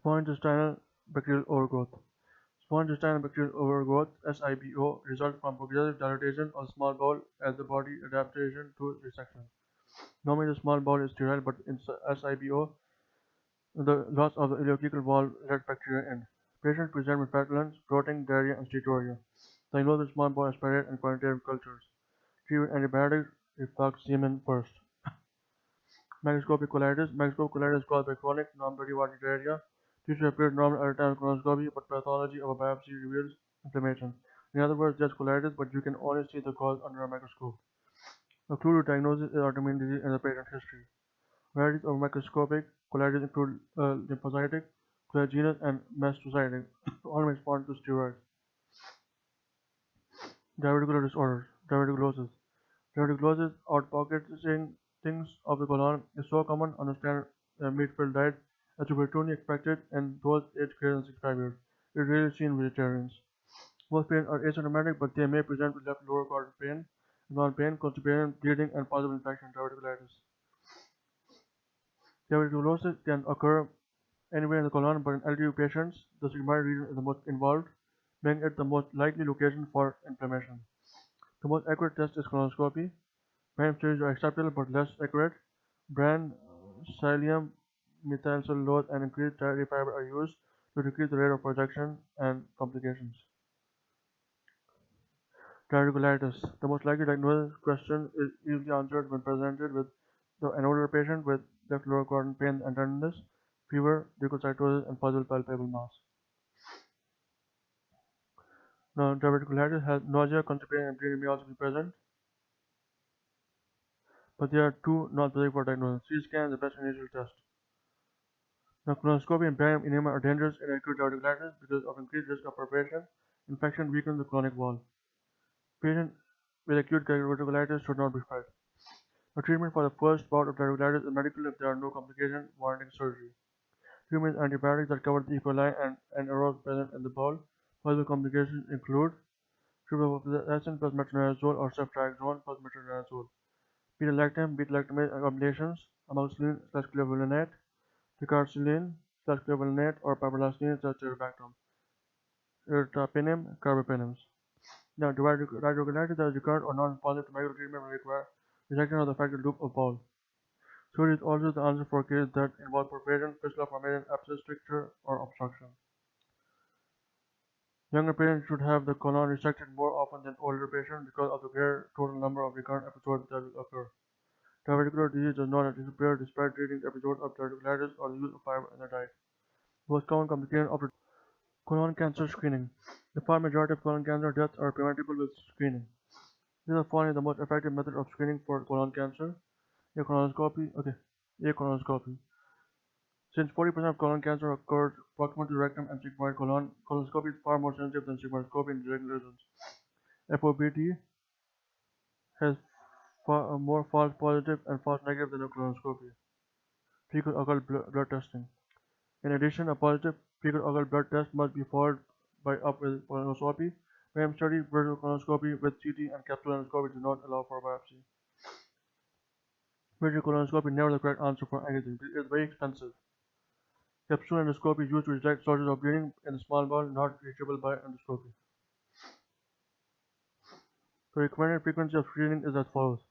Small intestinal bacterial overgrowth. Small intestinal bacterial overgrowth (SIBO) results from progressive dilatation of the small bowel as the body adaptation to resection. Normally the small bowel is sterile, but in SIBO, the loss of the ileocecal wall let bacteria in. Patients present with flatulence, bloating, diarrhea, and steatorrhea. Diagnosed with small bowel aspirate and quantitative cultures. Treat with antibiotics, reflux, semen first. Microscopic colitis. Microscopic colitis is caused by chronic, non-bloody watery diarrhea. Tissue appears normal at the time of colonoscopy, but pathology of a biopsy reveals inflammation. In other words, there's colitis, but you can only see the cause under a microscope. A clue to diagnosis is autoimmune disease and the patient history. Varieties of microscopic colitis include lymphocytic, collagenous, and mastocytic. All respond to steroids. Diverticular disorders. Diverticulosis. Diverticulosis, outpocketing things of the colon, is so common on a standard meat-filled diet as to be routinely expected in those aged greater than 65 years. It is rarely seen in vegetarians. Most patients are asymptomatic, but they may present with left lower quadrant pain, non-pain, constipation, bleeding, and possible infection. Diverticulitis. Diverticulosis can occur anywhere in the colon, but in elderly patients, the sigmoid region is the most involved, making it the most likely location for inflammation. The most accurate test is colonoscopy. Prime studies are acceptable but less accurate. Bran, psyllium, methylcellulose, and increased dietary fiber are used to decrease the rate of projection and complications. Diverticulitis. The most likely diagnosis question is easily answered when presented with an older patient with left lower quadrant pain and tenderness, fever, leukocytosis, and possible palpable mass. Now, diverticulitis has nausea, constipation, and bleeding may also be present, but they are too non-specific for diagnosis. CT scan is the best initial test. Now, colonoscopy and barium enema are dangerous in acute diverticulitis because of increased risk of perforation. Infection weakens the colonic wall. Patients with acute diverticulitis should not be fed. The treatment for the first bout of diverticulitis is medical if there are no complications warranting surgery. Treatment is antibiotics that cover the E. coli and anaerobes present in the bowel. Possible complications include ciprofloxacin plus metronidazole or ceftriaxone plus metronidazole, beta-lactam, beta-lactamase combinations, amoxicillin/clavulanate, picaracillin/clavulanate, or piperacillin/tazobactam, ertapenem, carbapenems. Now, diverticulitis that is recurrent or non-responsive to medical treatment will require resection of the affected loop of bowel. Surgery is also the answer for cases that involve perforation, fistula formation, abscess, stricture, or obstruction. Younger patients should have the colon resected more often than older patients because of the greater total number of recurrent episodes that will occur. Diverticular disease does not disappear despite treating episodes of diverticulitis or the use of fiber in the diet. The most common complication of colon cancer screening. The far majority of colon cancer deaths are preventable with screening. These are following the most effective method of screening for colon cancer. A colonoscopy. Since 40% of colon cancer occurs proximal to the rectum and sigmoid colon, colonoscopy is far more sensitive than sigmoidoscopy in genetic lesions. FOBT has more false positive and false negative than a colonoscopy. Fecal occult blood testing. In addition, a positive fecal occult blood test must be followed up with colonoscopy. Ram study versus colonoscopy with CT and capsule endoscopy do not allow for biopsy. Visual colonoscopy is never the correct answer for anything. It is very expensive. Capsule endoscopy is used to detect sources of bleeding in the small bowel not reachable by endoscopy. The recommended frequency of screening is as follows.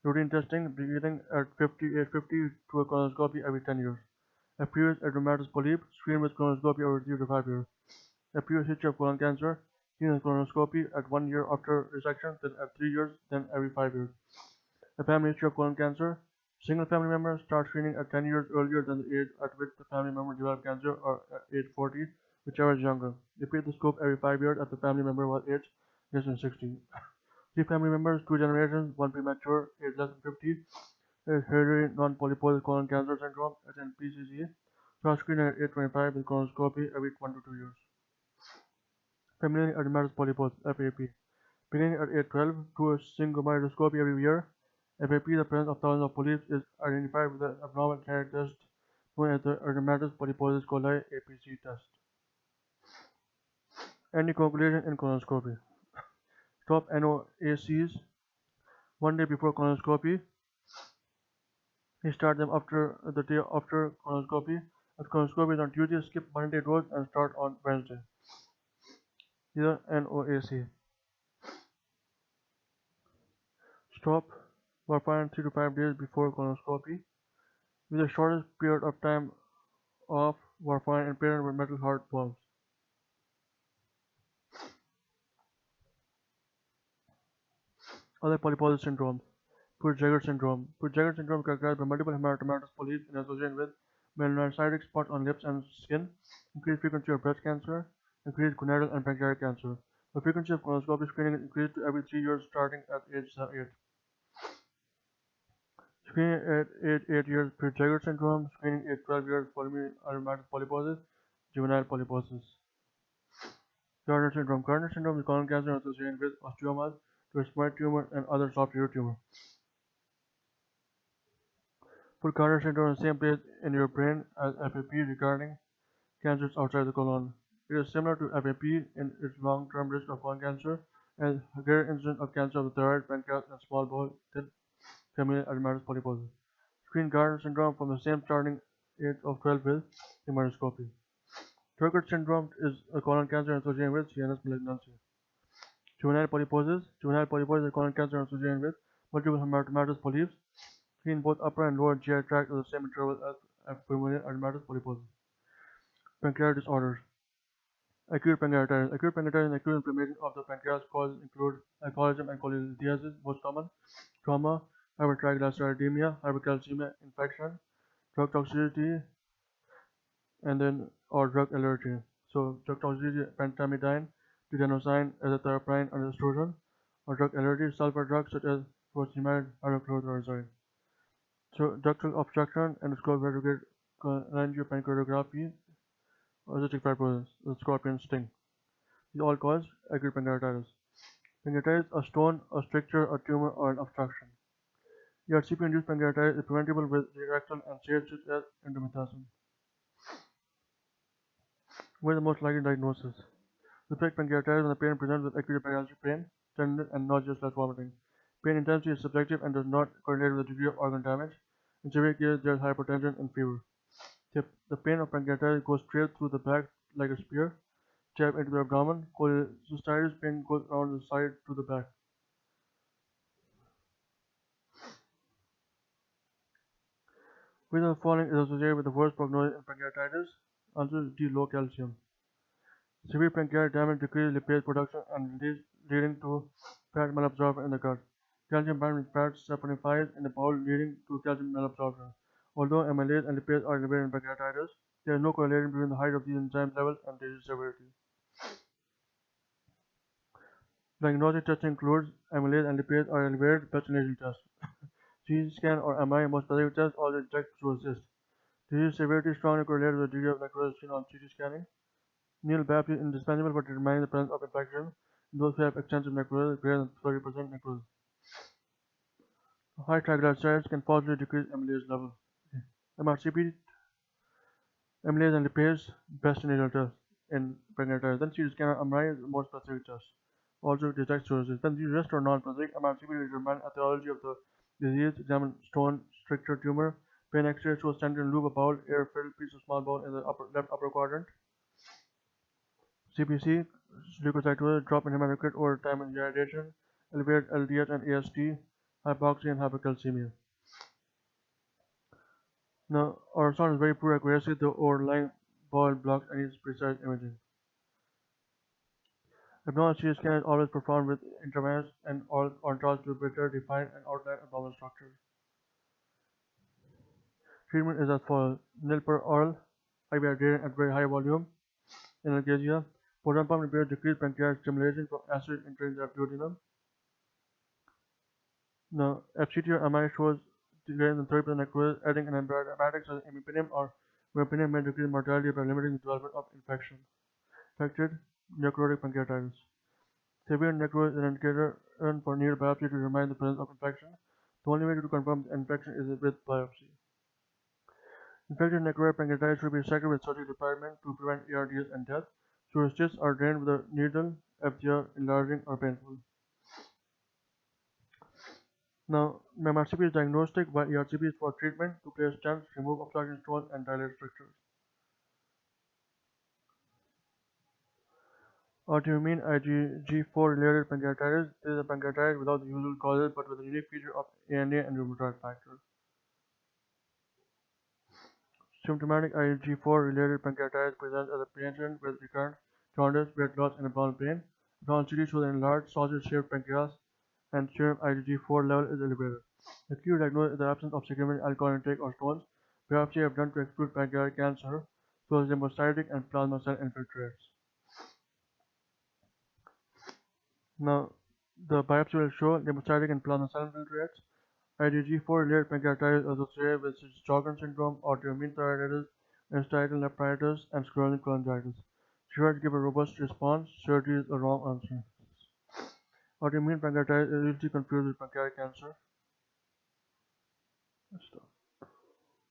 Routine testing beginning at age 50 to a colonoscopy every 10 years. A previous adenomatous polyp, screen with colonoscopy every 3 to 5 years. A previous history of colon cancer, seen with colonoscopy at 1 year after resection, then at 3 years, then every 5 years. A family history of colon cancer, single family member start screening at 10 years earlier than the age at which the family member developed cancer or at age 40, whichever is younger. Repeat the scope every 5 years if the family member was aged less than 60. 3 family members, 2 generations, 1 premature, age less than 50, hereditary non-polyposis colon cancer syndrome, SNPCC, start screening at age 25 with colonoscopy every 1 to 2 years. Familial adenomatous polyposis, FAP. Beginning at age 12 to a sphingomyeloscopy every year. FAP, the presence of thousands of polyps, is identified with an abnormal genetic test known as the adenomatous polyposis coli APC test. Anticoagulation in colonoscopy. Stop NOACs 1 day before colonoscopy. Restart them after the day after colonoscopy. If colonoscopy is on Tuesday, skip Monday dose and start on Wednesday. Here NOAC. Stop warfarin 3 to 5 days before colonoscopy. With the shortest period of time off warfarin in patients with metal heart valves. Other polyposis syndromes. Peutz-Jeghers syndrome. Peutz-Jeghers syndrome is characterized by multiple hematomatous polyps in association with melanocytic spots on lips and skin, increased frequency of breast cancer, increased gonadal and pancreatic cancer. The frequency of colonoscopy screening is increased to every 3 years starting at age 8. Screening at age 8 years, Peutz-Jeghers syndrome. Screening at 12 years, polyposis polyposis, juvenile polyposis. Gardner syndrome. Gardner syndrome is colon cancer associated with osteomas, rheumatoid tumor, and other soft tissue tumor. Put Gardner syndrome in the same place in your brain as FAP regarding cancers outside the colon. It is similar to FAP in its long-term risk of colon cancer and greater incidence of cancer of the thyroid, pancreas, and small bowel than familial adenomatous polyposis. Screen Gardner syndrome from the same starting age of 12 with hematoscopy. Turgott syndrome is a colon cancer associated with CNS malignancy. Juvenile polyposis. Juvenile polyposis is a colon cancer associated with multiple hematomatous polyps. Screen both upper and lower GI tract at the same interval as familial adenomatous polyposis. Pancreatic disorders. Acute pancreatitis. Acute pancreatitis and acute inflammation of the pancreas causes include alcoholism and cholelithiasis, most common, trauma, hypertriglyceridemia, hypercalcemia, infection, drug toxicity, and then or drug allergy. So drug toxicity, pentamidine, tretinoin, azathioprine, and estrogen, or drug allergy, sulfur drugs such as furosemide, hydrochlorothiazide. So ductal obstruction, endoscopic retrograde cholangiopancreatography, or cystic fibrosis, the scorpion sting. These all cause acute pancreatitis. Pancreatitis, a stone, a stricture, a tumor, or an obstruction. ERCP-induced pancreatitis is preventable with rectal and shades such as indomethacin. What is the most likely diagnosis? Suspect pancreatitis when the patient presents with acute pancreatic pain, tenderness, and nausea/vomiting. Pain intensity is subjective and does not correlate with the degree of organ damage. In severe cases, there is hypertension and fever. Tip: the pain of pancreatitis goes straight through the back like a spear. Jab into the abdomen. Cholecystitis pain goes around the side to the back. Which of the following is associated with the worst prognosis in pancreatitis? Answer D. Low calcium. Severe pancreatic damage decreases lipase production and leading to fat malabsorption in the gut. Calcium binding fat saponifies in the bowel, leading to calcium malabsorption. Although amylase and lipase are elevated in pancreatitis, there is no correlation between the height of these enzyme levels and disease severity. Diagnostic testing includes amylase and lipase are elevated, best initial test. CT scan or MRI, most specific test, also detect cirrhosis. Disease severity strongly correlated with the degree of necrosis seen on CT scanning. Needle biopsy is indispensable for determining the presence of infection in those who have extensive necrosis, greater than 30% necrosis. High triglycerides can falsely decrease amylase levels. MRCP, amylase and lipase, best initial test in pancreatitis. Then CT scan or MRI is the most specific test. Also detects cirrhosis. Then these rest or non-specific. MRCP determine etiology of the disease, examine stone, stricture, tumor. Pain X-ray shows center loop of bowel, air-filled piece of small bowel in the left upper quadrant. CBC, leukocytosis, drop in hematocrit over time in irradiation, elevated LDH and AST, hypoxia and hypercalcemia. Now, ultrasound is very poor accuracy, the overlying bowel blocks any precise imaging. Abdominal CT scan is always performed with intravenous and oral contrast to better define and outline abdominal structure. Treatment is as follows: nil per oral, IV adherent at very high volume, analgesia. Proton pump repairs decrease pancreatic stimulation from acid entering the duodenum. Now, FCT or MI shows greater than 30% necrosis, adding an antibiotic such as imipenem or meropenem may decrease mortality by limiting the development of infection. Affected necrotic pancreatitis. Severe necrosis is an indicator for needle biopsy to determine the presence of infection. The only way to confirm the infection is with biopsy. Infected necrotic pancreatitis should be resected with surgical department to prevent ARDS and death. Cirrhosis are drained with a needle if they are enlarging or painful. Now, MRCP is diagnostic while ERCP is for treatment to place stents, remove obstructing stones, and dilate structures. Autoimmune IgG4-related pancreatitis is a pancreatitis without the usual causes but with a unique feature of ANA and rheumatoid factor. Symptomatic IgG4-related pancreatitis presents as a patient with recurrent jaundice, weight loss, and abdominal pain. Upon CT shows an enlarged sausage-shaped pancreas and serum IgG4 level is elevated. The key diagnosis is the absence of significant alcohol intake or stones. Biopsy have done to exclude pancreatic cancer, so as lymphocytic and plasma cell infiltrates. Now, the biopsy will show lymphocytic and plasma cell infiltrates. IgG4-related pancreatitis is associated with Sjogren syndrome, autoimmune thyroiditis, interstitial nephritis, and sclerosing cholangitis. Treatments give a robust response. Surgery is a wrong answer. Autoimmune pancreatitis is usually confused with pancreatic cancer.